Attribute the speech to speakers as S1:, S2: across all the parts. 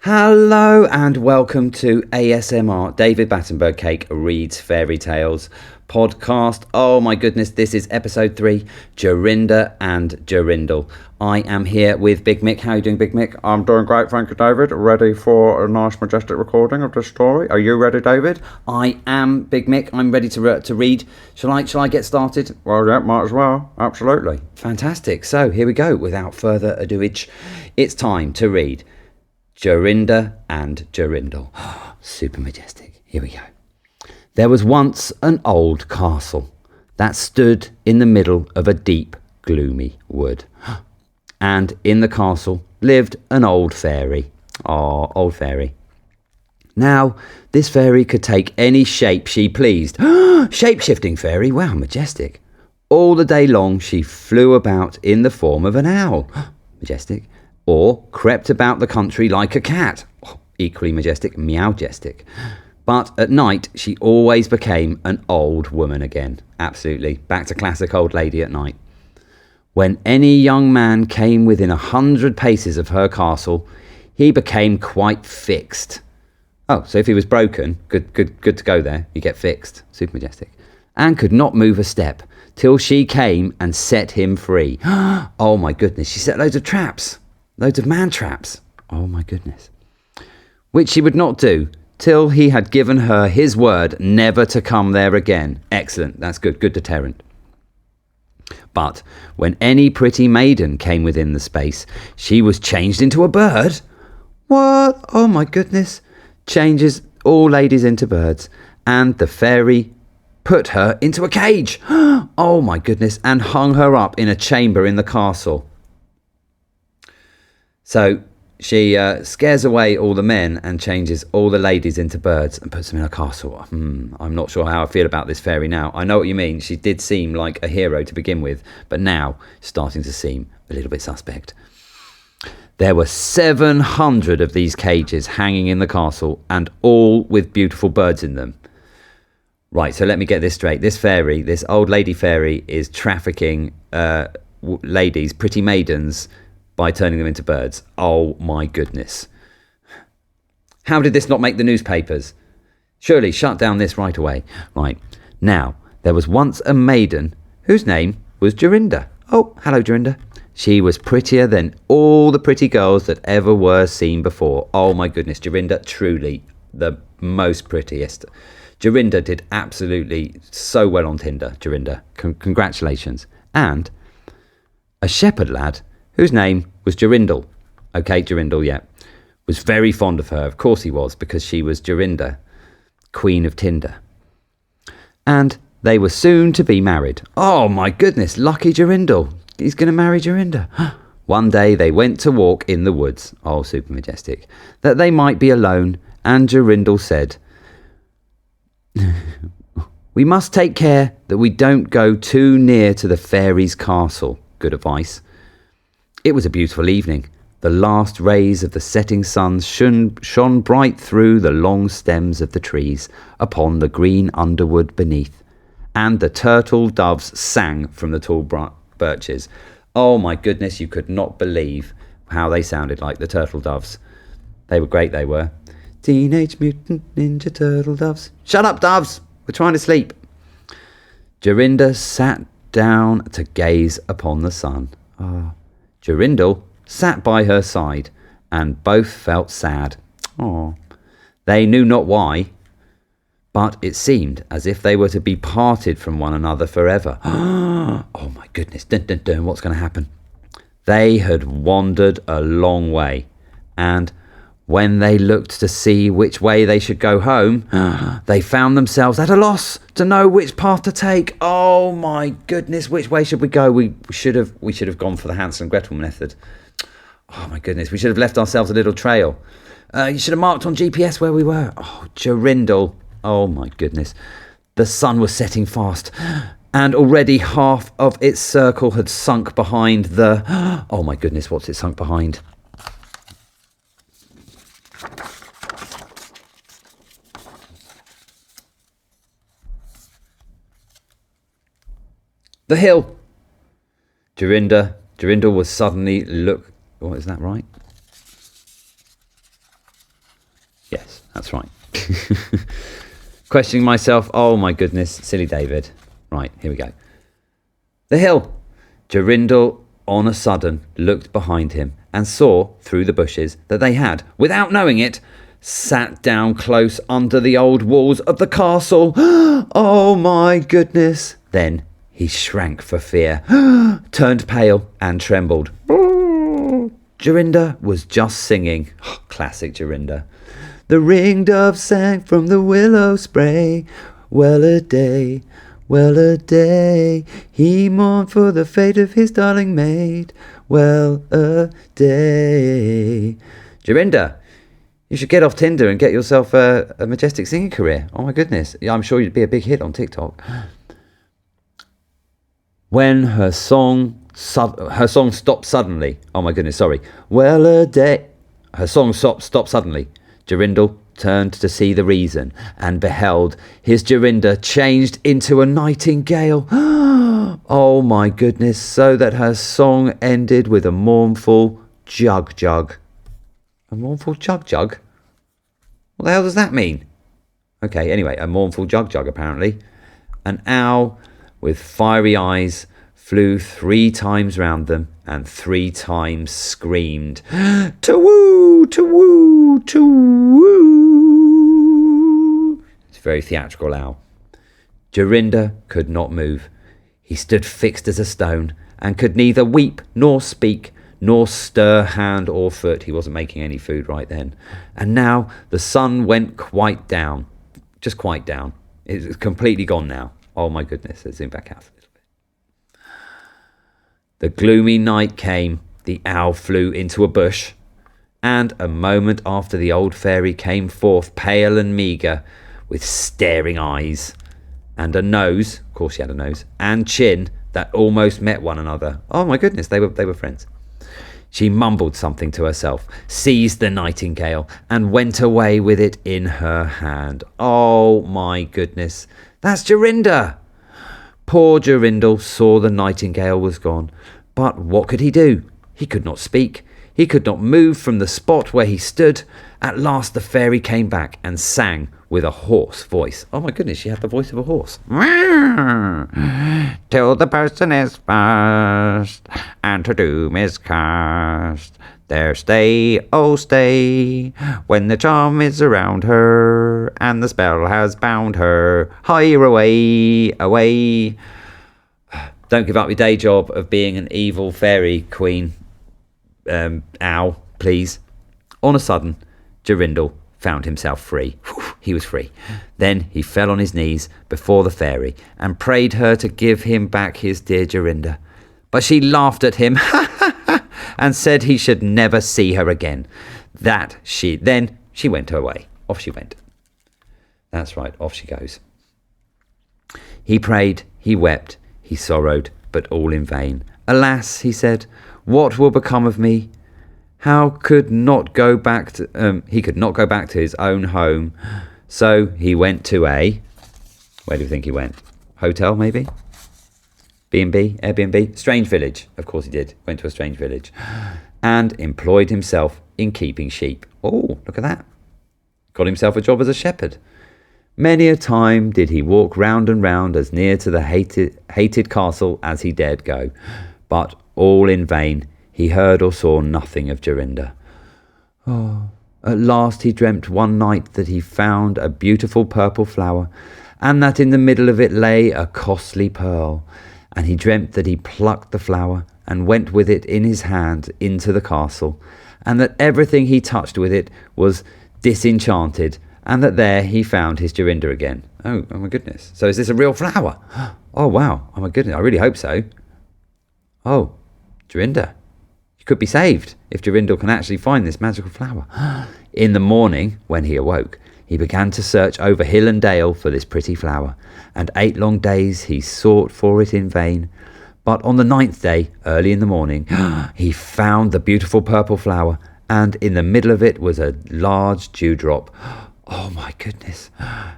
S1: Hello and welcome to ASMR David Battenberg Cake Reads Fairytales podcast. Oh my goodness, this is episode 3, Jorinda and Jorindel. I am here with Big Mick. How are you doing, Big Mick?
S2: I'm doing great, thank you, David. Ready for a nice, majestic recording of this story. Are you ready, David?
S1: I am, Big Mick. I'm ready to read. Shall I get started?
S2: Well, yeah, might as well. Absolutely.
S1: Fantastic. So here we go. Without further ado, it's time to read Jorinda and Jorindel. Super majestic. Here we go. There was once an old castle that stood in the middle of a deep, gloomy wood. And in the castle lived an old fairy. Oh, old fairy. Now, this fairy could take any shape she pleased. Shape-shifting fairy. Wow, majestic. All the day long she flew about in the form of an owl. Majestic. Or crept about the country like a cat. Oh, equally majestic. Meowjestic. But at night, she always became an old woman again. Absolutely. Back to classic old lady at night. When any young man came within 100 paces of her castle, he became quite fixed. Oh, so if he was broken, good to go there. You get fixed. Super majestic. And could not move a step till she came and set him free. Oh my goodness. She set loads of traps. Loads of man traps. Oh my goodness. Which she would not do till he had given her his word never to come there again. Excellent. That's good. Good deterrent. But when any pretty maiden came within the space, she was changed into a bird. What? Oh my goodness. Changes all ladies into birds. And the fairy put her into a cage. Oh my goodness. And hung her up in a chamber in the castle. So she scares away all the men and changes all the ladies into birds and puts them in a castle. I'm not sure how I feel about this fairy now. I know what you mean. She did seem like a hero to begin with, but now starting to seem a little bit suspect. There were 700 of these cages hanging in the castle, and all with beautiful birds in them. Right, so let me get this straight. This fairy, this old lady fairy, is trafficking ladies, pretty maidens, by turning them into birds. Oh my goodness. How did this not make the newspapers? Surely shut down this right away. Right. Now, there was once a maiden whose name was Jorinda. Oh, hello, Jorinda. She was prettier than all the pretty girls that ever were seen before. Oh my goodness, Jorinda, truly the most prettiest. Jorinda did absolutely so well on Tinder, Jorinda. Congratulations. And a shepherd lad whose name was Jorindel. Okay, Jorindel, yeah. Was very fond of her. Of course he was, because she was Jorinda, Queen of Tinder. And they were soon to be married. Oh my goodness, lucky Jorindel. He's going to marry Jorinda. One day they went to walk in the woods. Oh, super majestic. That they might be alone. And Jorindel said, "We must take care that we don't go too near to the fairy's castle." Good advice. It was a beautiful evening. The last rays of the setting sun shone bright through the long stems of the trees upon the green underwood beneath, and the turtle doves sang from the tall birches. Oh my goodness, you could not believe how they sounded like, the turtle doves. They were great, they were. Teenage Mutant Ninja Turtle Doves. Shut up, doves! We're trying to sleep. Jorinda sat down to gaze upon the sun. Jorindel sat by her side, and both felt sad. They knew not why, but it seemed as if they were to be parted from one another forever. Oh my goodness, dun dun dun, what's going to happen? They had wandered a long way, and when they looked to see which way they should go home, they found themselves at a loss to know which path to take. Oh my goodness, which way should we go? We should have gone for the Hansel and Gretel method. Oh my goodness, we should have left ourselves a little trail. You should have marked on GPS where we were. Oh, Jorindel. Oh my goodness. The sun was setting fast, and already half of its circle had sunk behind the... Oh my goodness, what's it sunk behind? The hill. Jorindel was suddenly Oh, is that right? Yes, that's right. Questioning myself. Oh my goodness, silly David. Right, here we go. The hill. Jorindel on a sudden looked behind him and saw through the bushes that they had, without knowing it, sat down close under the old walls of the castle. Oh my goodness. Then he shrank for fear, turned pale and trembled. Jorinda was just singing. Classic Jorinda. The ring-dove sang from the willow spray. Well a day, well a day. He mourned for the fate of his darling maid. Well a day. Jorinda, you should get off Tinder and get yourself a majestic singing career. Oh my goodness. I'm sure you'd be a big hit on TikTok. When her song stopped suddenly. Oh my goodness, sorry. Well a day. Her song stopped suddenly. Jorindel turned to see the reason and beheld his Jorinda changed into a nightingale. Oh my goodness, so that her song ended with a mournful jug jug. A mournful jug jug? What the hell does that mean? Okay, anyway, a mournful jug jug apparently. An owl with fiery eyes flew 3 times round them and 3 times screamed, "To-woo, to-woo, to-woo." It's a very theatrical owl. Jorinda could not move. He stood fixed as a stone and could neither weep nor speak nor stir hand or foot. He wasn't making any food right then. And now the sun went quite down. Just quite down. It's completely gone now. Oh my goodness. Let's zoom back out a little bit. The gloomy night came. The owl flew into a bush. And a moment after the old fairy came forth pale and meagre, with staring eyes and a nose, of course she had a nose, and chin that almost met one another. Oh my goodness, they were friends. She mumbled something to herself, seized the nightingale, and went away with it in her hand. Oh my goodness, that's Jorinda! Poor Jorindel saw the nightingale was gone, but what could he do? He could not speak. He could not move from the spot where he stood. At last the fairy came back and sang with a hoarse voice. Oh my goodness, she had the voice of a horse. Till the person is fast, and to doom is cast. There stay, oh stay, when the charm is around her, and the spell has bound her. Hire away, away. Don't give up your day job of being an evil fairy queen. Owl, please. On a sudden, Jorindel found himself free. He was free. Then he fell on his knees before the fairy and prayed her to give him back his dear Jorinda. But she laughed at him and said he should never see her again. Then she went away. Off she went. That's right, off she goes. He prayed, he wept, he sorrowed, but all in vain. Alas, he said, what will become of me? He could not go back to his own home. So he went to where do you think he went? Hotel, maybe? B&B, Airbnb? Strange village. Of course he did. Went to a strange village. And employed himself in keeping sheep. Oh, look at that. Got himself a job as a shepherd. Many a time did he walk round and round as near to the hated castle as he dared go. But all in vain. He heard or saw nothing of Jorinda. Oh, at last he dreamt one night that he found a beautiful purple flower, and that in the middle of it lay a costly pearl. And he dreamt that he plucked the flower and went with it in his hand into the castle, and that everything he touched with it was disenchanted, and that there he found his Jorinda again. Oh my goodness. So is this a real flower? Oh wow. Oh my goodness. I really hope so. Oh, Jorinda. You could be saved if Jorindel can actually find this magical flower. In the morning, when he awoke, he began to search over hill and dale for this pretty flower, and 8 long days he sought for it in vain. But on the 9th day, early in the morning, he found the beautiful purple flower, and in the middle of it was a large dewdrop. Oh my goodness,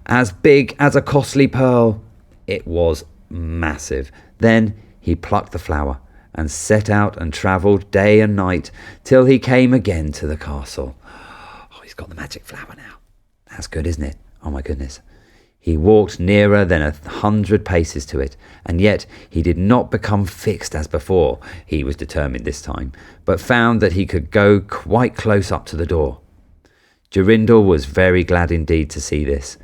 S1: as big as a costly pearl. It was massive. Then he plucked the flower and set out and travelled day and night till he came again to the castle. Oh, he's got the magic flower now. That's good, isn't it? Oh my goodness. He walked nearer than 100 paces to it, and yet he did not become fixed as before. He was determined this time, but found that he could go quite close up to the door. Jorindel was very glad indeed to see this.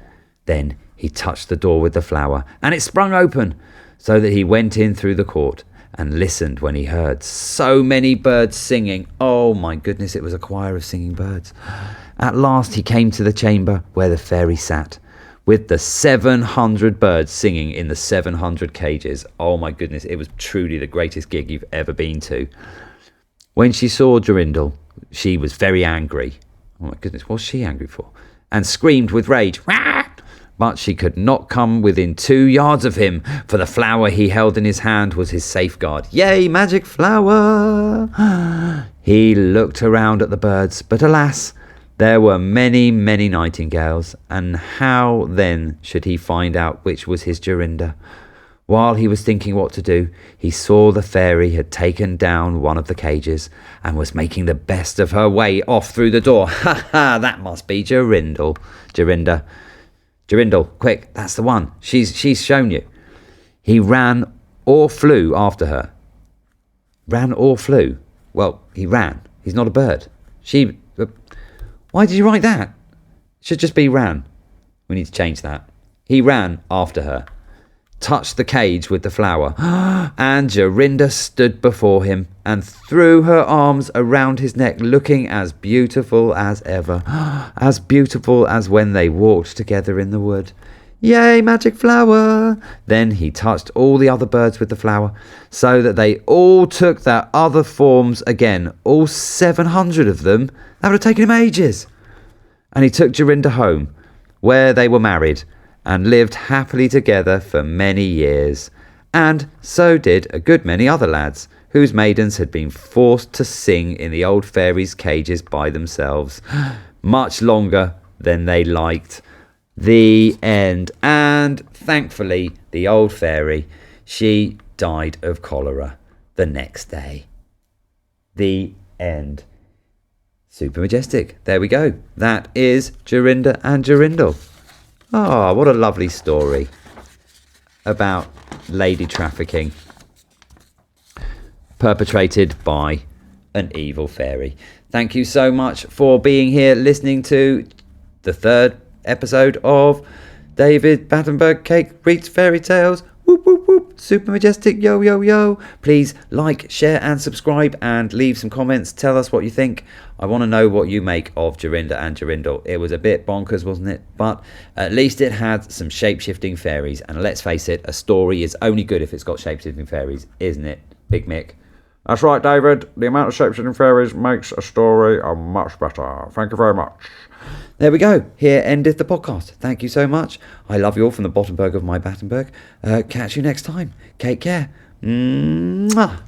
S1: Then he touched the door with the flower, and it sprung open, so that he went in through the court and listened when he heard so many birds singing. Oh my goodness, it was a choir of singing birds. At last he came to the chamber where the fairy sat, with the 700 birds singing in the 700 cages. Oh my goodness, it was truly the greatest gig you've ever been to. When she saw Jorindel, she was very angry. Oh my goodness, what's she angry for? And screamed with rage. Wah! But she could not come within 2 yards of him, for the flower he held in his hand was his safeguard. Yay, magic flower! He looked around at the birds, but alas, there were many, many nightingales, and how then should he find out which was his Jorinda? While he was thinking what to do, he saw the fairy had taken down one of the cages and was making the best of her way off through the door. Ha ha, that must be Jorinda. Jorindel, quick, that's the one. She's shown you. He ran or flew after her. Ran or flew? Well, he ran. He's not a bird. Why did you write that? It should just be ran. We need to change that. He ran after her, touched the cage with the flower, and Jorinda stood before him and threw her arms around his neck, looking as beautiful as ever, as beautiful as when they walked together in the wood. Yay, magic flower! Then he touched all the other birds with the flower, so that they all took their other forms again, all 700 of them. That would have taken him ages. And he took Jorinda home, where they were married, and lived happily together for many years. And so did a good many other lads, whose maidens had been forced to sing in the old fairies' cages by themselves, much longer than they liked. The end. And thankfully, the old fairy, she died of cholera the next day. The end. Super majestic. There we go. That is Jorinda and Jorindel. Ah, what a lovely story about lady trafficking perpetrated by an evil fairy. Thank you so much for being here, listening to the 3rd episode of David Battenberg Cake Reads Fairy Tales. Whoop, whoop, whoop. Super majestic. Yo, yo, yo. Please like, share and subscribe and leave some comments. Tell us what you think. I want to know what you make of Jorinda and Jorindel. It was a bit bonkers, wasn't it? But at least it had some shape-shifting fairies. And let's face it, a story is only good if it's got shape-shifting fairies, isn't it, Big Mick?
S2: That's right, David. The amount of shape-shifting fairies makes a story much better. Thank you very much.
S1: There we go. Here endeth the podcast. Thank you so much. I love you all from the Battenberg of my Battenberg. Catch you next time. Take care. Mwah.